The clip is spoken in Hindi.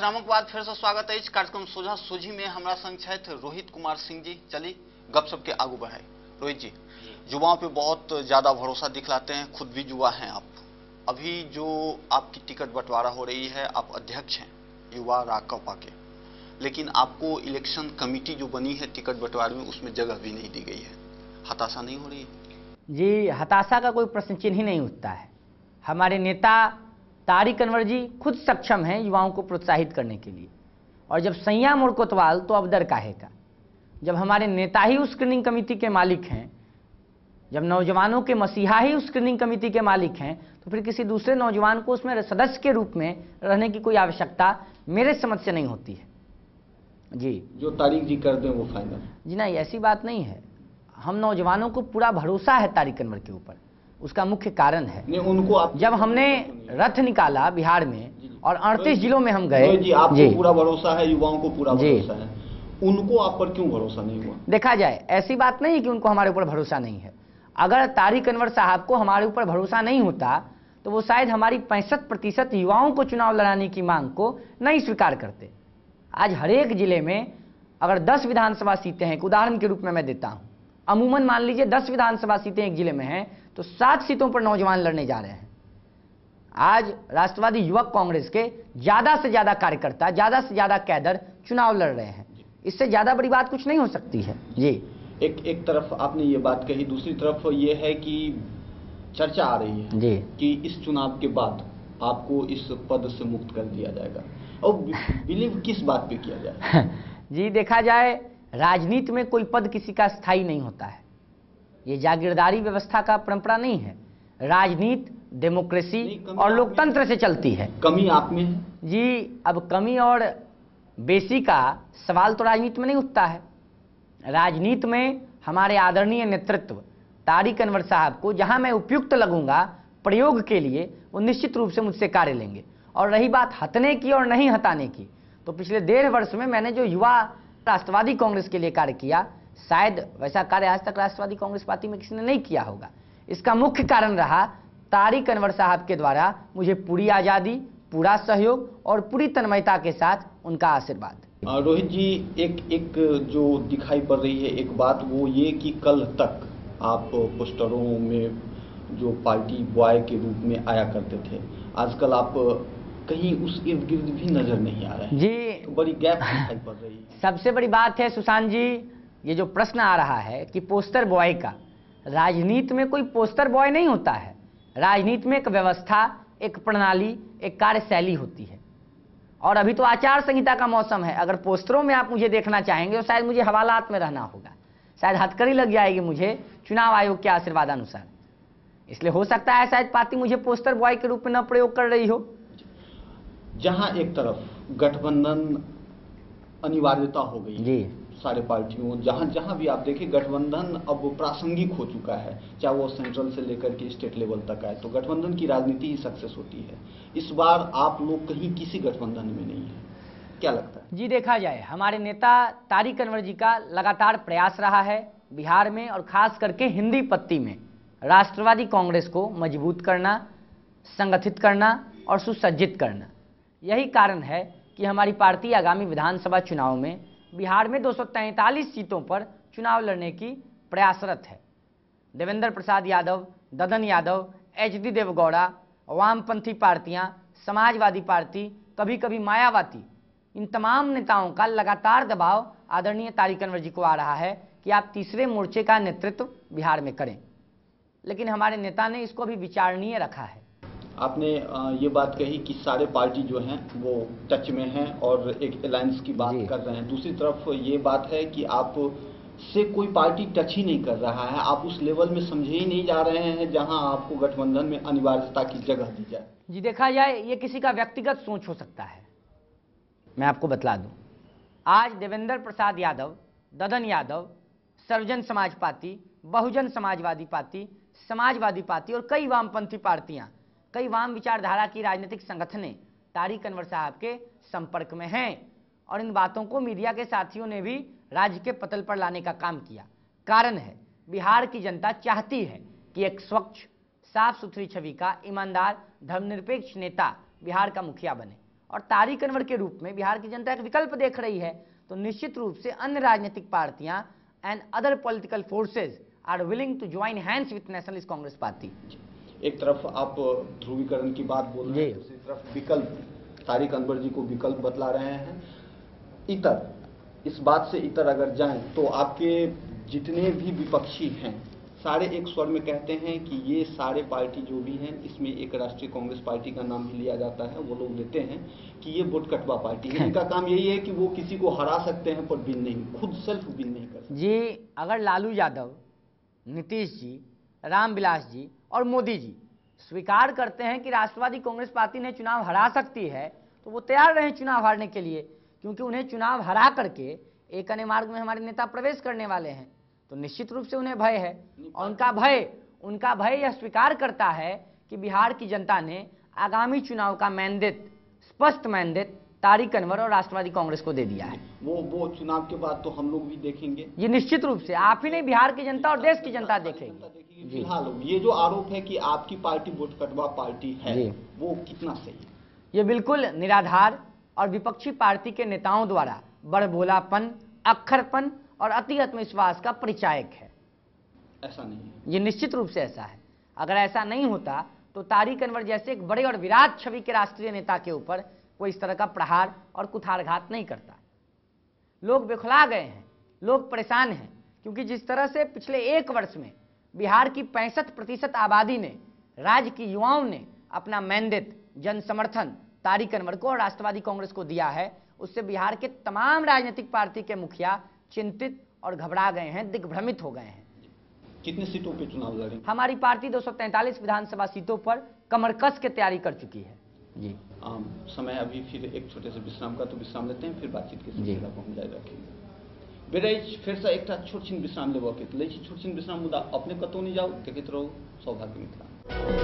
विश्रामक बाद फिर से स्वागत है इस कार्यक्रम सोझा सोझी में हमारा संग छथि रोहित कुमार सिंह जी। चली गपशप के आगू बढ़ाए। रोहित जी, युवाओं पे बहुत ज्यादा भरोसा दिखलाते हैं, खुद भी युवा हैं आप। अभी जो आपकी टिकट बंटवारा हो रही है, आप अध्यक्ष हैं युवा राकपा के, लेकिन आपको इलेक्शन कमेटी जो बनी है टिकट बंटवारे में, उसमें जगह भी नहीं दी गई है। हताशा नहीं हो रही है? जी, हताशा का कोई प्रश्न चिन्ह ही नहीं उठता है। हमारे नेता तारिक अनवर जी खुद सक्षम हैं युवाओं को प्रोत्साहित करने के लिए, और जब सैया मोड़ कोतवाल तो अब दर काहे का। जब हमारे नेता ही उस स्क्रीनिंग कमेटी के मालिक हैं, जब नौजवानों के मसीहा ही उस स्क्रीनिंग कमेटी के मालिक हैं, तो फिर किसी दूसरे नौजवान को उसमें सदस्य के रूप में रहने की कोई आवश्यकता मेरे समझ से नहीं होती है। जी, जो तारिक जी कर दें वो फाइनल। जी नहीं, ऐसी बात नहीं है। हम नौजवानों को पूरा भरोसा है तारिक अनवर के ऊपर। उसका मुख्य कारण है उनको जब हमने रथ निकाला बिहार में और 38 जिलों में हम गए। जी, आपको पूरा भरोसा है, युवाओं को पूरा भरोसा है, उनको आप पर क्यों भरोसा नहीं हुआ? देखा जाए, ऐसी बात नहीं है कि उनको हमारे ऊपर भरोसा नहीं है। अगर तारिक अनवर साहब को हमारे ऊपर भरोसा नहीं होता तो वो शायद हमारी 65% युवाओं को चुनाव लड़ाने की मांग को नहीं स्वीकार करते। आज हर एक जिले में अगर 10 विधानसभा सीटें हैं, उदाहरण के रूप में मैं देता हूं, अमूमन मान लीजिए 10 विधानसभा सीटें एक जिले में हैं, तो 7 सीटों पर नौजवान लड़ने जा रहे हैं। आज राष्ट्रवादी युवक कांग्रेस के ज्यादा से ज्यादा कार्यकर्ता, ज्यादा से ज्यादा कैडर चुनाव लड़ रहे हैं। इससे ज्यादा बड़ी बात कुछ नहीं हो सकती है। जी, एक तरफ आपने ये बात कही, दूसरी तरफ ये है कि चर्चा आ रही है जी कि इस चुनाव के बाद आपको इस पद से मुक्त कर दिया जाएगा, और बिलीव किस बात पे किया जाए? जी, देखा जाए, राजनीति में कोई पद किसी का स्थायी नहीं होता है। ये जागीरदारी व्यवस्था का परंपरा नहीं है। राजनीति डेमोक्रेसी और लोकतंत्र से चलती है। कमी आप में है जी। अब कमी और बेसी का सवाल तो राजनीति में नहीं उठता है। राजनीति में हमारे आदरणीय नेतृत्व तारिक अनवर साहब को जहां मैं उपयुक्त लगूंगा प्रयोग के लिए, वो निश्चित रूप से मुझसे कार्य लेंगे। और रही बात हटने की और नहीं हटाने की, तो पिछले 1.5 वर्ष में मैंने जो युवा राष्ट्रवादी कांग्रेस के लिए कार्य किया, शायद वैसा कार्य आज तक राष्ट्रवादी कांग्रेस पार्टी में किसी ने नहीं किया होगा। इसका मुख्य कारण रहा तारिक अनवर साहब के द्वारा मुझे पूरी आज़ादी, पूरा सहयोग और पूरी तन्मयता के साथ उनका आशीर्वाद। रोहित जी, एक जो दिखाई पड़ रही है एक बात, वो ये कि कल तक आप पोस्टरों में जो पार्टी बॉय के रूप में आया करते थे, आजकल आप कहीं उस इर्द गिर्द भी नजर नहीं आ रहे हैं जी। तो बड़ी गैप दिखाई पड़ रही है। सबसे बड़ी बात है सुशांत जी, ये जो प्रश्न आ रहा है कि पोस्टर बॉय का, राजनीति में कोई पोस्टर बॉय नहीं होता है। राजनीति में एक व्यवस्था, एक प्रणाली, एक कार्यशैली होती है। और अभी तो आचार संहिता का मौसम है। अगर पोस्टरों में आप मुझे देखना चाहेंगे तो शायद मुझे हवालात में रहना होगा, शायद हथकड़ी लग जाएगी मुझे चुनाव आयोग के आशीर्वादानुसार। इसलिए हो सकता है शायद पार्टी मुझे पोस्टर बॉय के रूप में न प्रयोग कर रही हो। जहां एक तरफ गठबंधन अनिवार्यता हो गई जी, सारे पार्टियों, जहां भी आप देखें गठबंधन अब प्रासंगिक हो चुका है, चाहे वो सेंट्रल से लेकर के स्टेट लेवल तक आए, तो गठबंधन की राजनीति ही सक्सेस होती है। इस बार आप लोग कहीं किसी गठबंधन में नहीं है, क्या लगता है? जी, देखा जाए, हमारे नेता तारिक अनवर जी का लगातार प्रयास रहा है बिहार में और खास करके हिंदी पट्टी में राष्ट्रवादी कांग्रेस को मजबूत करना, संगठित करना और सुसज्जित करना। यही कारण है कि हमारी पार्टी आगामी विधानसभा चुनाव में बिहार में 243 सीटों पर चुनाव लड़ने की प्रयासरत है। देवेंद्र प्रसाद यादव, ददन यादव, एचडी देवगौड़ा, वामपंथी पार्टियां, समाजवादी पार्टी, कभी कभी मायावती, इन तमाम नेताओं का लगातार दबाव आदरणीय तारिक अनवर जी को आ रहा है कि आप तीसरे मोर्चे का नेतृत्व बिहार में करें। लेकिन हमारे नेता ने इसको भी विचारणीय रखा है। आपने ये बात कही कि सारे पार्टी जो हैं वो टच में हैं और एक अलायंस की बात कर रहे हैं। दूसरी तरफ ये बात है कि आप से कोई पार्टी टच ही नहीं कर रहा है, आप उस लेवल में समझे ही नहीं जा रहे हैं जहां आपको गठबंधन में अनिवार्यता की जगह दी जाए। जी, देखा जाए, ये किसी का व्यक्तिगत सोच हो सकता है। मैं आपको बतला दूं, आज देवेंद्र प्रसाद यादव, ददन यादव, सर्वजन समाज party, Bahujan Samajwadi party, Samajwadi party और कई वामपंथी पार्टियां, कई वाम विचारधारा की राजनीतिक संगठनें तारिक अनवर साहब के संपर्क में हैं। और इन बातों को मीडिया के साथियों ने भी राज्य के पटल पर लाने का काम किया। कारण है, बिहार की जनता चाहती है कि एक स्वच्छ, साफ सुथरी छवि का ईमानदार, धर्मनिरपेक्ष नेता बिहार का मुखिया बने। और तारिक अनवर के रूप में बिहार की जनता एक विकल्प देख रही है, तो निश्चित रूप से अन्य राजनीतिक पार्टियां and other political forces are willing to join hands with Nationalist Congress Party. एक तरफ आप ध्रुवीकरण की बात बोल रहे हैं, दूसरी तरफ विकल्प, तारिक अनवर जी को विकल्प बतला रहे हैं। इतर, इस बात से इतर अगर जाएं तो आपके जितने भी विपक्षी हैं सारे एक स्वर में कहते हैं कि ये सारे पार्टी जो भी हैं, इसमें एक राष्ट्रीय कांग्रेस पार्टी का नाम भी लिया जाता है। वो लोग लेते हैं कि ये वोट कटवा पार्टी है, इनका काम यही है कि वो किसी को हरा सकते हैं पर विन नहीं, खुद सेल्फ विन नहीं कर सकते। जी, अगर लालू यादव, नीतीश जी, रामविलास जी और मोदी जी स्वीकार करते हैं कि राष्ट्रवादी कांग्रेस पार्टी ने चुनाव हरा सकती है, तो वो तैयार रहे चुनाव हारने के लिए, क्योंकि उन्हें चुनाव हरा करके एक अन्य मार्ग में हमारे नेता प्रवेश करने वाले हैं। तो निश्चित रूप से उन्हें भय है, और उनका भय यह स्वीकार करता है कि बिहार की जनता ने आगामी चुनाव का मैंडेट, स्पष्ट मैंडेट तारिक अनवर और राष्ट्रवादी कांग्रेस को दे दिया है। वो चुनाव के बाद तो हम लोग भी देखेंगे। ये निश्चित रूप से आप ही नहीं, बिहार की जनता और देश की जनता देखेगी। फिलहाल ये जो आरोप है कि आपकी पार्टी वोट कटवा पार्टी है, वो कितना सही है? ये बिल्कुल निराधार और विपक्षी पार्टी के नेताओं द्वारा बड़बोलापन, अक्खरपन और अति आत्मविश्वास का परिचायक है। ऐसा नहीं है, ये निश्चित रूप से ऐसा है। अगर ऐसा नहीं होता तो तारिक अनवर जैसे एक बड़े और विराट छवि के राष्ट्रीय नेता के ऊपर कोई इस तरह का प्रहार और कुठारघात नहीं करता। लोग बिखला गए हैं, लोग परेशान हैं, क्योंकि जिस तरह से पिछले एक वर्ष में बिहार की 65% आबादी ने, राज्य की युवाओं ने अपना मैंडेट, जन समर्थन तारिक अनवर को और राष्ट्रवादी कांग्रेस को दिया है, उससे बिहार के तमाम राजनीतिक पार्टी के मुखिया चिंतित और घबरा गए हैं, दिग्भ्रमित हो गए हैं। कितनी सीटों पे चुनाव लड़ेंगे? हमारी पार्टी 243 विधानसभा सीटों पर कमर कस के तैयारी कर चुकी है। जी, समय अभी फिर एक छोटे से विश्राम का, तो विश्राम लेते हैं, फिर बातचीत के सिलसिला को हम जारी रखेंगे। बेराइज फिर से एक छोट छिन विश्राम लेबो के, छोट छिन विश्राम मुदा अपने कतौ नहीं जाओ, देखते रहो सौभाग्य मिथिला।